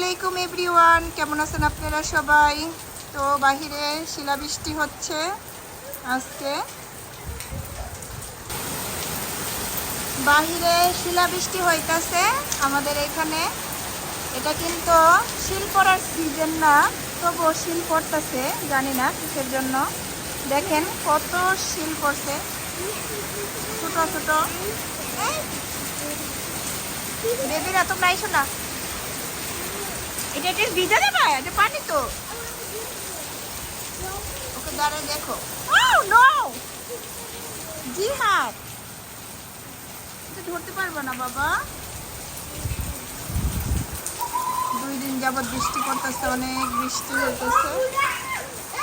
আলাইকুম এভরিওয়ান, কেমন আছেন আপনারা সবাই? তো বাহিরে শিলাবৃষ্টি হচ্ছে আজকে। বাহিরে শিলাবৃষ্টি হইতাছে আমাদের এখানে। এটা কিন্তু শিল পড়ার সিজন না, তবুও শিল পড়তেছে, জানি না কিসের জন্য। দেখেন কত শিল পড়ছে, ছোট ছোট। বেবিরা তোমরা আইসো না, এটা এটা ভিজা দেবা, এটা পানি তো। ওকে দাঁড়ায় দেখো। ওহ নো, জিহাদ এটা ধরতে পারবো না বাবা। 2 দিন যাবত বৃষ্টি পড়তেছে, অনেক বৃষ্টি হইতেছে।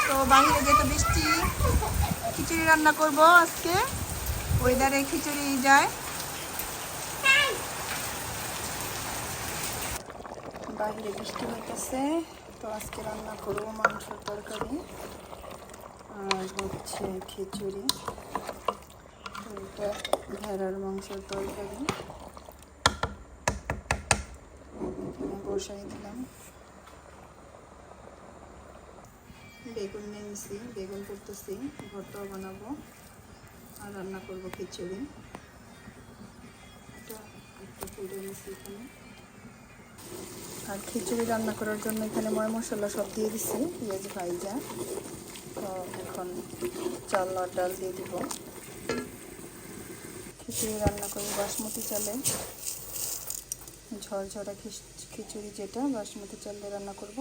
তো বাইরে যেতে বৃষ্টি, খিচুড়ি রান্না করব আজকে। ওয়েদারে খিচুড়ি যায়। বাইরে বৃষ্টি হইতেছে, তো আজকে রান্না করবো মাংসের তরকারি আর হচ্ছে খিচুড়ি। এটা ভেড়ার মাংসের তরকারি এখানে বসাই দিলাম। বেগুন নিয়েছি, বেগুন করতেছি, ভর্তাও বানাবো আর রান্না করবো খিচুড়ি। এটা একটু তুলে নিয়েছি এখানে। আর খিচুড়ি রান্না করার জন্য এখানে ময় মশলা সব দিয়ে দিছি, পেঁয়াজ ভাইজা। তো এখন চাল আর ডাল দিয়ে দিব। খিচুড়ি রান্না করবো বাসমতি চালে, ঝরঝরা খিচুড়ি, যেটা বাসমতি চাল দিয়ে রান্না করব।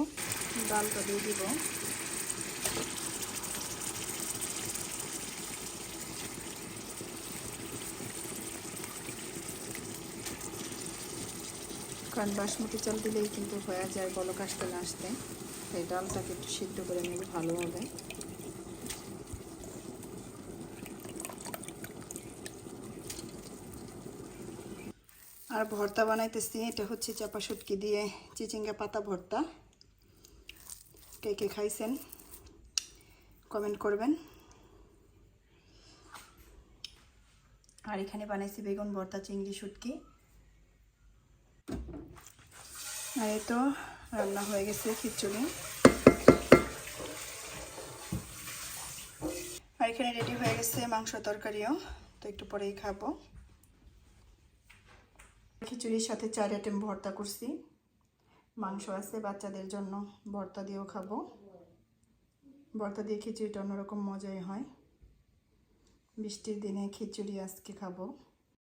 ডালটা দিয়ে দিব। কারণ বাসমতি চাল দিলেই কিন্তু হয়ে যায় বলক আসতে না আসতে। তাই ডালটাকে একটু সিদ্ধ করে নেব ভালোভাবে। আর ভর্তা বানাইতেছি, এটা হচ্ছে চাপা শুটকি দিয়ে চিচিঙ্গা পাতা ভর্তা। কে কে খাইছেন কমেন্ট করবেন। আর এখানে বানাইছি বেগুন ভর্তা, চিংড়ি শুটকি। আর এই তো রান্না হয়ে গেছে খিচুড়ি। আর এখানে রেডি হয়ে গেছে মাংস তরকারিও, তো একটু পরেই খাবো। খিচুড়ির সাথে 4 আইটেম ভর্তা করছি। মাংস আছে বাচ্চাদের জন্য, ভর্তা দিয়েও খাবো। ভর্তা দিয়ে খিচুড়িটা অন্যরকম মজাই হয়। বৃষ্টির দিনে খিচুড়ি আজকে খাবো।